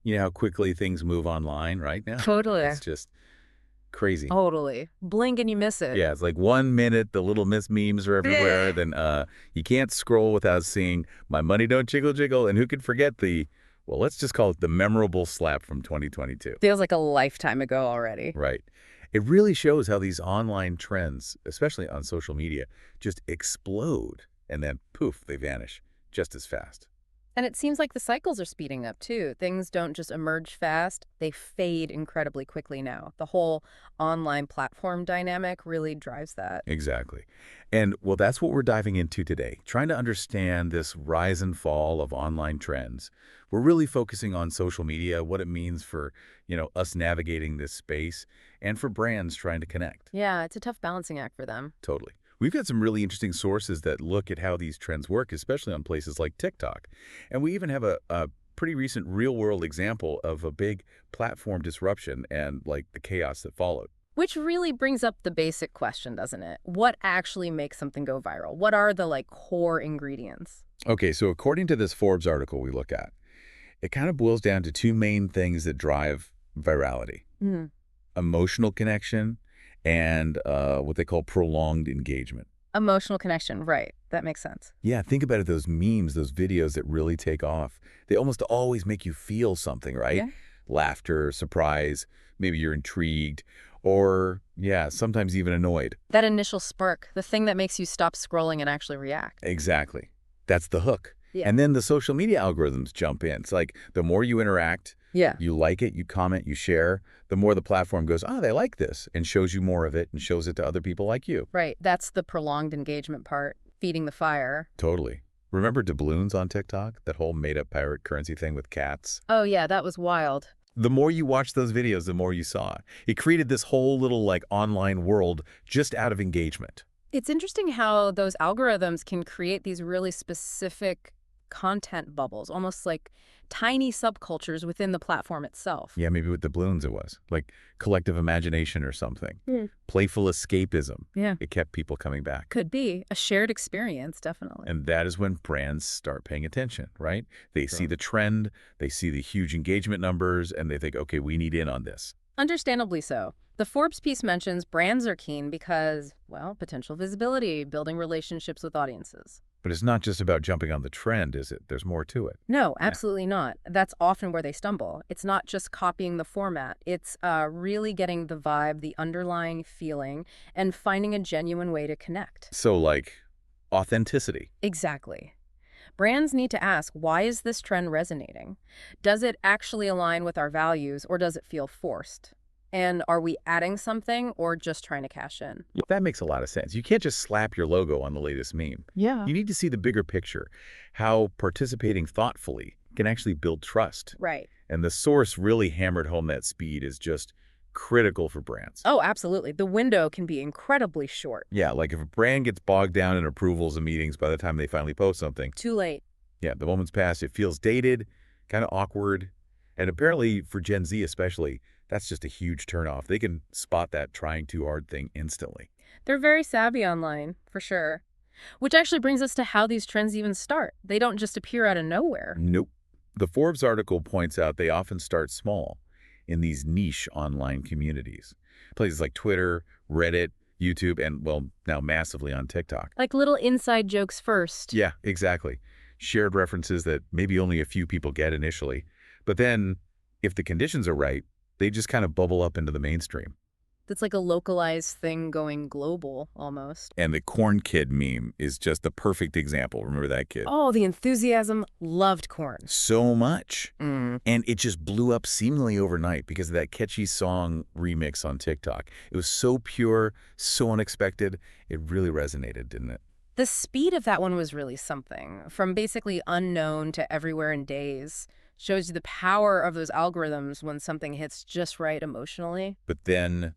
You know how quickly things move online right now? Totally. It's just crazy. Totally. Blink and you miss it. Yeah, it's like 1 minute, the little miss memes are everywhere. Bleh. Then you can't scroll without seeing "My money don't jiggle jiggle," and who could forget well, let's just call it the memorable slap from 2022. Feels like a lifetime ago already. Right. It really shows how these online trends, especially on social media, just explode and then poof, they vanish just as fast. And it seems like the cycles are speeding up too. Things don't just emerge fast, they fade incredibly quickly now. The whole online platform dynamic really drives that. Exactly. And well, that's what we're diving into today, trying to understand this rise and fall of online trends. We're really focusing on social media, what it means for, us navigating this space and for brands trying to connect. Yeah, it's a tough balancing act for them. Totally. We've got some really interesting sources that look at how these trends work, especially on places like TikTok. And we even have a pretty recent real-world example of a big platform disruption and like the chaos that followed. Which really brings up the basic question, doesn't it? What actually makes something go viral? What are the core ingredients? Okay, so according to this Forbes article we look at, it kind of boils down to two main things that drive virality: Hmm. emotional connection and what they call prolonged engagement. Emotional connection, right. That makes sense. Yeah, think about it, those memes, those videos that really take off. They almost always make you feel something, right? Yeah. Laughter, surprise, maybe you're intrigued, or, yeah, sometimes even annoyed. That initial spark, the thing that makes you stop scrolling and actually react. Exactly. That's the hook. Yeah. And then the social media algorithms jump in. It's like the more you interact, Yeah. you like it, you comment, you share, the more the platform goes, oh, they like this, and shows you more of it and shows it to other people like you. Right. That's the prolonged engagement part, feeding the fire. Totally. Remember doubloons on TikTok? That whole made-up pirate currency thing with cats? Oh, yeah, that was wild. The more you watched those videos, the more you saw. It created this whole little like online world just out of engagement. It's interesting how those algorithms can create these really specific content bubbles, almost like tiny subcultures within the platform itself. Yeah, maybe with doubloons it was. Like collective imagination or something. Hmm. Playful escapism. Yeah. It kept people coming back. Could be a shared experience, definitely. And that is when brands start paying attention, right? They see Sure. the trend, they see the huge engagement numbers, and they think, okay, we need in on this. Understandably so. The Forbes piece mentions brands are keen because, well, potential visibility, building relationships with audiences. But it's not just about jumping on the trend, is it? There's more to it. No, Yeah. absolutely not. That's often where they stumble. It's not just copying the format. It's really getting the vibe, the underlying feeling, and finding a genuine way to connect. So like authenticity. Exactly. Brands need to ask, why is this trend resonating? Does it actually align with our values, or does it feel forced? And are we adding something or just trying to cash in? That makes a lot of sense. You can't just slap your logo on the latest meme. Yeah. You need to see the bigger picture, how participating thoughtfully can actually build trust. Right. And the source really hammered home that speed is just critical for brands. Oh, absolutely. The window can be incredibly short. Yeah, like if a brand gets bogged down in approvals and meetings by the time they finally post something, Too late. yeah, the moment's passed. It feels dated, kind of awkward. And apparently for Gen Z especially, that's just a huge turnoff. They can spot that trying too hard thing instantly. They're very savvy online, for sure. Which actually brings us to how these trends even start. They don't just appear out of nowhere. Nope. The Forbes article points out they often start small in these niche online communities. Places like Twitter, Reddit, YouTube, and, well, now massively on TikTok. Like little inside jokes first. Yeah, exactly. Shared references that maybe only a few people get initially. But then, if the conditions are right, they just kind of bubble up into the mainstream. That's like a localized thing going global, almost. And the corn kid meme is just the perfect example. Remember that kid? Oh, the enthusiasm. Loved corn. So much. Mm. And it just blew up seemingly overnight because of that catchy song remix on TikTok. It was so pure, so unexpected. It really resonated, didn't it? The speed of that one was really something. From basically unknown to everywhere in days. Shows you the power of those algorithms when something hits just right emotionally. But then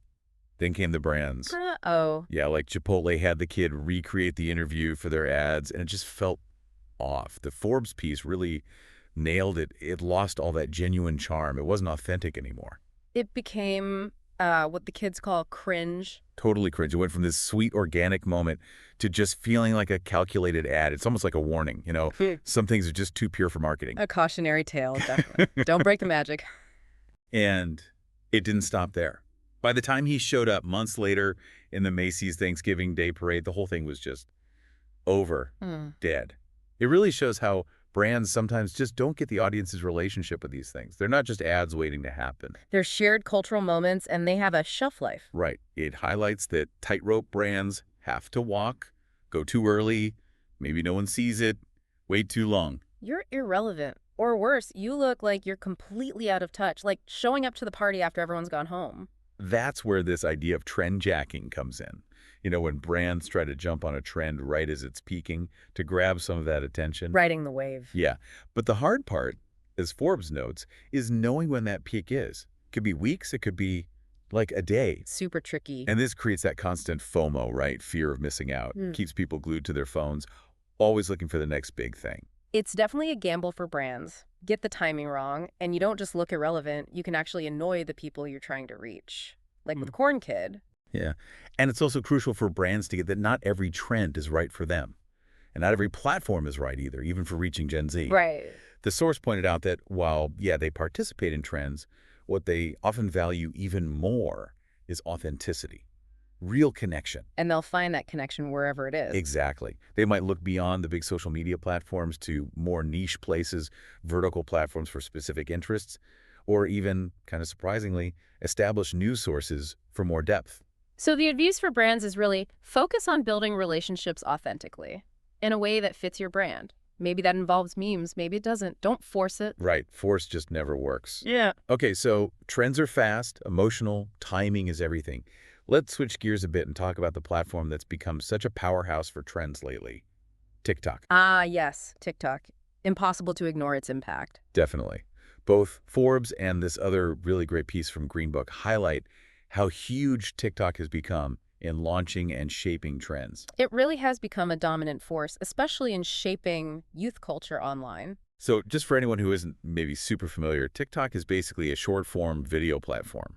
came the brands. Uh-oh. Yeah, like Chipotle had the kid recreate the interview for their ads, and it just felt off. The Forbes piece really nailed it. It lost all that genuine charm. It wasn't authentic anymore. It became what the kids call cringe. Totally cringe. It went from this sweet organic moment to just feeling like a calculated ad. It's almost like a warning, Hmm. Some things are just too pure for marketing. A cautionary tale, definitely. Don't break the magic. And it didn't stop there. By the time he showed up months later in the Macy's Thanksgiving Day Parade, the whole thing was just over, Hmm. dead. It really shows how brands sometimes just don't get the audience's relationship with these things. They're not just ads waiting to happen. They're shared cultural moments, and they have a shelf life. Right. It highlights that tightrope brands have to walk, go too early, maybe no one sees it, wait too long. You're irrelevant. Or worse, you look like you're completely out of touch, like showing up to the party after everyone's gone home. That's where this idea of trend jacking comes in. When brands try to jump on a trend right as it's peaking to grab some of that attention. Riding the wave. Yeah. But the hard part, as Forbes notes, is knowing when that peak is. It could be weeks, it could be like a day. Super tricky. And this creates that constant FOMO, right? Fear of missing out. Hmm. Keeps people glued to their phones, always looking for the next big thing. It's definitely a gamble for brands. Get the timing wrong, and you don't just look irrelevant, you can actually annoy the people you're trying to reach. Like with Corn Kid. Yeah. And it's also crucial for brands to get that not every trend is right for them. And not every platform is right either, even for reaching Gen Z. Right. The source pointed out that while, yeah, they participate in trends, what they often value even more is authenticity, real connection. And they'll find that connection wherever it is. Exactly. They might look beyond the big social media platforms to more niche places, vertical platforms for specific interests, or even, kind of surprisingly, establish news sources for more depth. So the advice for brands is really focus on building relationships authentically in a way that fits your brand. Maybe that involves memes, maybe it doesn't. Don't force it. Right. Force just never works. Yeah. Okay, so trends are fast, emotional, timing is everything. Let's switch gears a bit and talk about the platform that's become such a powerhouse for trends lately, TikTok. Ah, yes, TikTok. Impossible to ignore its impact. Definitely. Both Forbes and this other really great piece from Green Book highlight how huge TikTok has become in launching and shaping trends. It really has become a dominant force, especially in shaping youth culture online. So just for anyone who isn't maybe super familiar, TikTok is basically a short-form video platform,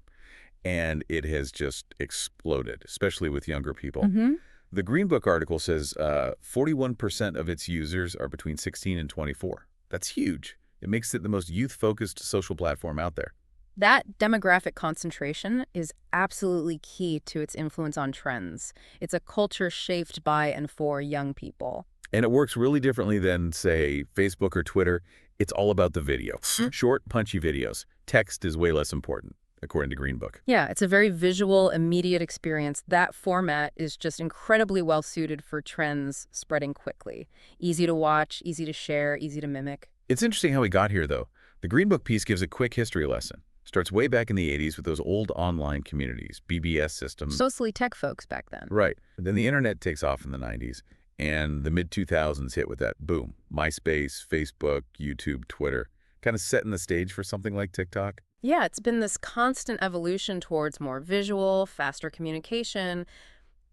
and it has just exploded, especially with younger people. Mm-hmm. The Green Book article says 41% of its users are between 16 and 24. That's huge. It makes it the most youth-focused social platform out there. That demographic concentration is absolutely key to its influence on trends. It's a culture shaped by and for young people. And it works really differently than, say, Facebook or Twitter. It's all about the video. Short, punchy videos. Text is way less important, according to Green Book. Yeah, it's a very visual, immediate experience. That format is just incredibly well suited for trends spreading quickly. Easy to watch, easy to share, easy to mimic. It's interesting how we got here, though. The Green Book piece gives a quick history lesson. Starts way back in the 80s with those old online communities, BBS systems. Mostly tech folks back then. Right. Then the internet takes off in the 90s, and the mid-2000s hit with that boom. MySpace, Facebook, YouTube, Twitter, kind of setting the stage for something like TikTok. Yeah, it's been this constant evolution towards more visual, faster communication.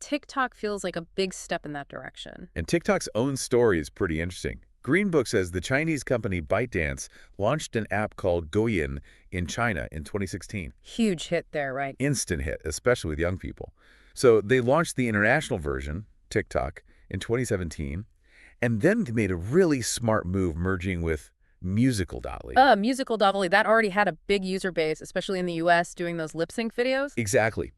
TikTok feels like a big step in that direction. And TikTok's own story is pretty interesting. Green Book says the Chinese company ByteDance launched an app called Douyin in China in 2016. Huge hit there, right? Instant hit, especially with young people. So they launched the international version, TikTok, in 2017, and then they made a really smart move merging with Musical.ly. Musical.ly, that already had a big user base, especially in the US, doing those lip sync videos. Exactly.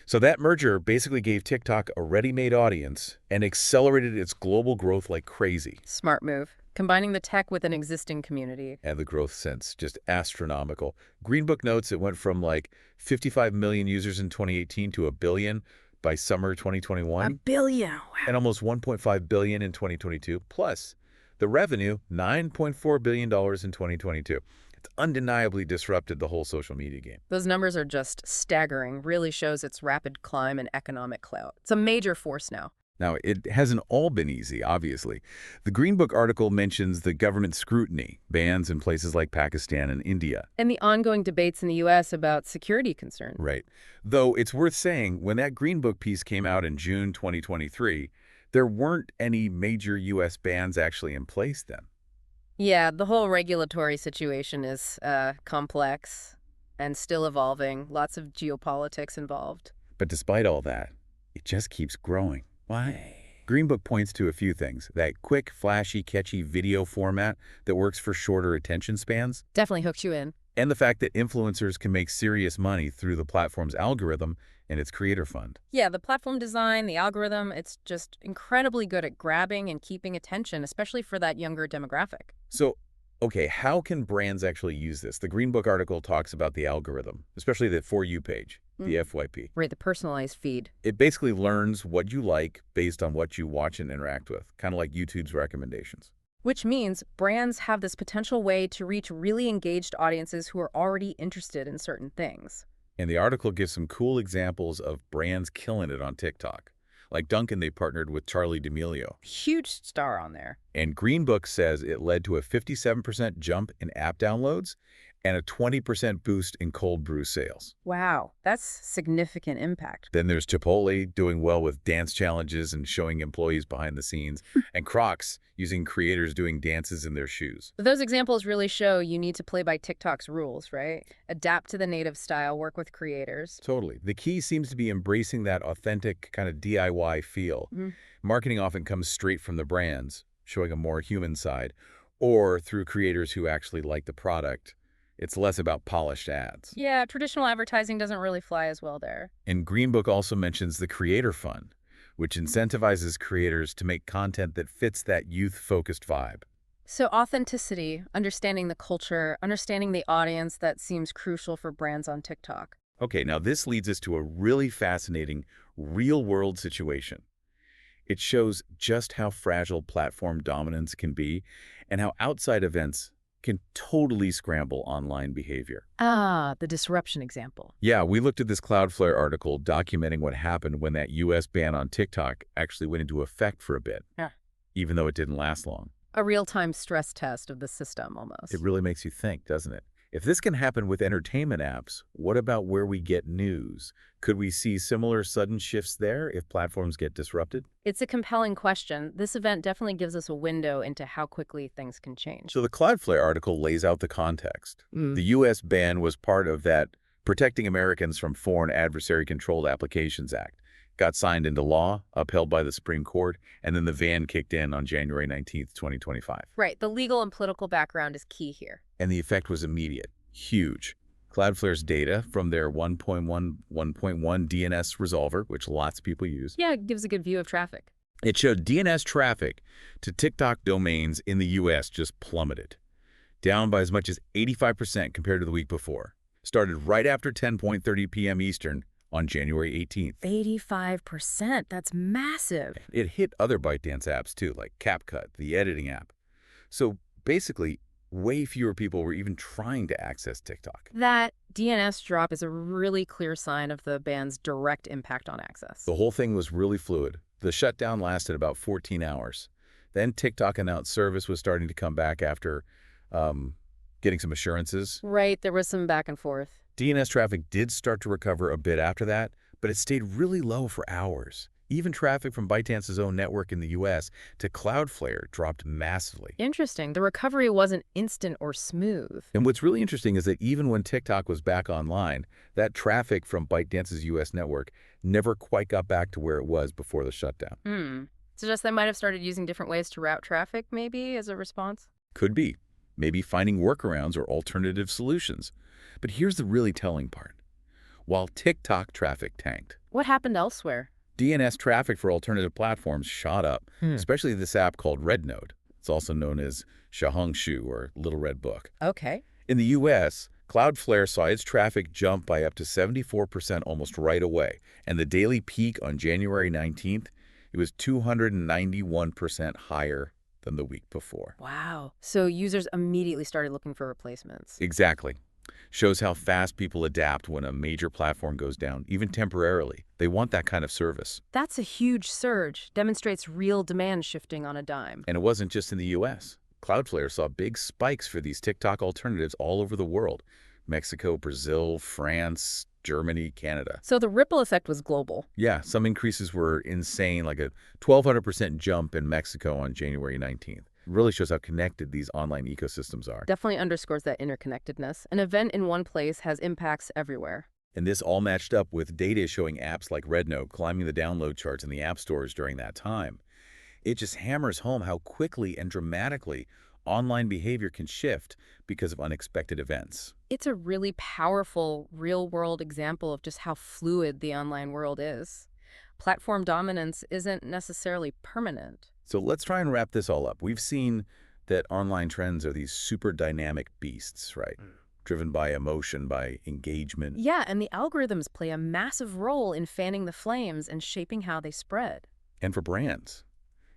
So that merger basically gave TikTok a ready-made audience and accelerated its global growth like crazy. Smart move. Combining the tech with an existing community. And the growth since, just astronomical. Green Book notes it went from like 55 million users in 2018 to a billion by summer 2021. A billion. Wow. And almost 1.5 billion in 2022. Plus, the revenue, $9.4 billion in 2022. It's undeniably disrupted the whole social media game. Those numbers are just staggering. Really shows its rapid climb in economic clout. It's a major force now. Now, it hasn't all been easy, obviously. The Green Book article mentions the government scrutiny, bans in places like Pakistan and India. And the ongoing debates in the U.S. about security concerns. Right. Though it's worth saying, when that Green Book piece came out in June 2023, there weren't any major U.S. bans actually in place then. Yeah, the whole regulatory situation is complex. And still evolving, lots of geopolitics involved. But despite all that, it just keeps growing. Why? Greenbook points to a few things. That quick, flashy, catchy video format that works for shorter attention spans, Definitely hooks you in. and the fact that influencers can make serious money through the platform's algorithm and its creator fund. Yeah, the platform design, the algorithm, it's just incredibly good at grabbing and keeping attention, especially for that younger demographic. So, okay, how can brands actually use this? The Green Book article talks about the algorithm, especially the For You page, the FYP. Right, the personalized feed. It basically learns what you like based on what you watch and interact with, kind of like YouTube's recommendations. Which means brands have this potential way to reach really engaged audiences who are already interested in certain things. And the article gives some cool examples of brands killing it on TikTok. Like Dunkin', they partnered with Charlie D'Amelio. Huge star on there. And Green Book says it led to a 57% jump in app downloads and a 20% boost in cold brew sales. Wow, that's significant impact. Then there's Chipotle doing well with dance challenges and showing employees behind the scenes, and Crocs using creators doing dances in their shoes. But those examples really show you need to play by TikTok's rules, right? Adapt to the native style, work with creators. Totally. The key seems to be embracing that authentic kind of DIY feel. Marketing often comes straight from the brands, showing a more human side, or through creators who actually like the product. It's less about polished ads. Yeah, traditional advertising doesn't really fly as well there. And Green Book also mentions the Creator Fund, which incentivizes creators to make content that fits that youth-focused vibe. So authenticity, understanding the culture, understanding the audience, that seems crucial for brands on TikTok. Okay, now this leads us to a really fascinating real-world situation. It shows just how fragile platform dominance can be and how outside events can totally scramble online behavior. Ah, the disruption example. Yeah, we looked at this Cloudflare article documenting what happened when that U.S. ban on TikTok actually went into effect for a bit, Yeah. even though it didn't last long. A real-time stress test of the system, almost. It really makes you think, doesn't it? If this can happen with entertainment apps, what about where we get news? Could we see similar sudden shifts there if platforms get disrupted? It's a compelling question. This event definitely gives us a window into how quickly things can change. So the Cloudflare article lays out the context. The U.S. ban was part of that Protecting Americans from Foreign Adversary-Controlled Applications Act. Got signed into law, upheld by the Supreme Court, and then the ban kicked in on January 19th, 2025. Right, the legal and political background is key here. And the effect was immediate, huge. Cloudflare's data from their 1.1 DNS resolver, which lots of people use, Yeah, it gives a good view of traffic. it showed DNS traffic to TikTok domains in the U.S. just plummeted, down by as much as 85% compared to the week before. Started right after 10:30 p.m. Eastern on January 18th. 85%, that's massive. It hit other ByteDance apps too, like CapCut, the editing app. So basically, way fewer people were even trying to access TikTok. That DNS drop is a really clear sign of the ban's direct impact on access. The whole thing was really fluid. The shutdown lasted about 14 hours. Then TikTok announced service was starting to come back after getting some assurances. Right, there was some back and forth. DNS traffic did start to recover a bit after that, but it stayed really low for hours. Even traffic from ByteDance's own network in the U.S. to Cloudflare dropped massively. Interesting. The recovery wasn't instant or smooth. And what's really interesting is that even when TikTok was back online, that traffic from ByteDance's U.S. network never quite got back to where it was before the shutdown. Suggests they might have started using different ways to route traffic, maybe, as a response? Could be. Maybe finding workarounds or alternative solutions. But here's the really telling part. While TikTok traffic tanked, What happened elsewhere? DNS traffic for alternative platforms shot up, especially this app called Rednode. It's also known as Xiaohongshu or Little Red Book. Okay. In the U.S., Cloudflare saw its traffic jump by up to 74% almost right away, and the daily peak on January 19th, it was 291% higher than the week before. Wow. So users immediately started looking for replacements. Exactly. Shows how fast people adapt when a major platform goes down, even temporarily. They want that kind of service. That's a huge surge. Demonstrates real demand shifting on a dime. And it wasn't just in the U.S. Cloudflare saw big spikes for these TikTok alternatives all over the world. Mexico, Brazil, France, Germany, Canada. So the ripple effect was global. Yeah, some increases were insane, like a 1,200% jump in Mexico on January 19th. really shows how connected these online ecosystems are. Definitely underscores that interconnectedness. An event in one place has impacts everywhere. And this all matched up with data showing apps like RedNote climbing the download charts in the app stores during that time. It just hammers home how quickly and dramatically online behavior can shift because of unexpected events. It's a really powerful, real-world example of just how fluid the online world is. Platform dominance isn't necessarily permanent. So let's try and wrap this all up. We've seen that online trends are these super dynamic beasts, right? Driven by emotion, by engagement. Yeah, and the algorithms play a massive role in fanning the flames and shaping how they spread. And for brands,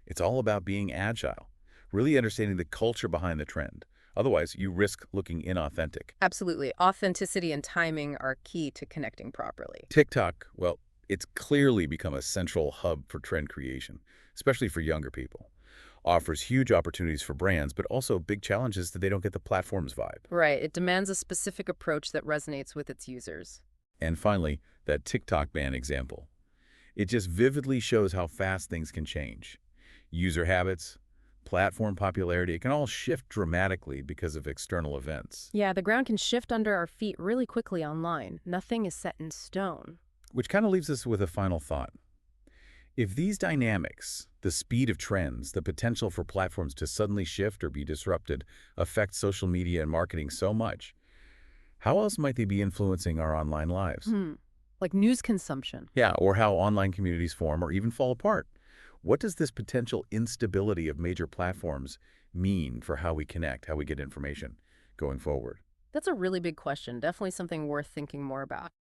it's all about being agile, really understanding the culture behind the trend. Otherwise, you risk looking inauthentic. Absolutely. Authenticity and timing are key to connecting properly. TikTok, well, it's clearly become a central hub for trend creation, especially for younger people. Offers huge opportunities for brands, but also big challenges that they don't get the platform's vibe. Right. It demands a specific approach that resonates with its users. And finally, that TikTok ban example. It just vividly shows how fast things can change. User habits, platform popularity, it can all shift dramatically because of external events. Yeah, the ground can shift under our feet really quickly online. Nothing is set in stone. Which kind of leaves us with a final thought. If these dynamics, the speed of trends, the potential for platforms to suddenly shift or be disrupted, affect social media and marketing so much, how else might they be influencing our online lives? Like news consumption. Yeah, or how online communities form or even fall apart. What does this potential instability of major platforms mean for how we connect, how we get information going forward? That's a really big question. Definitely something worth thinking more about.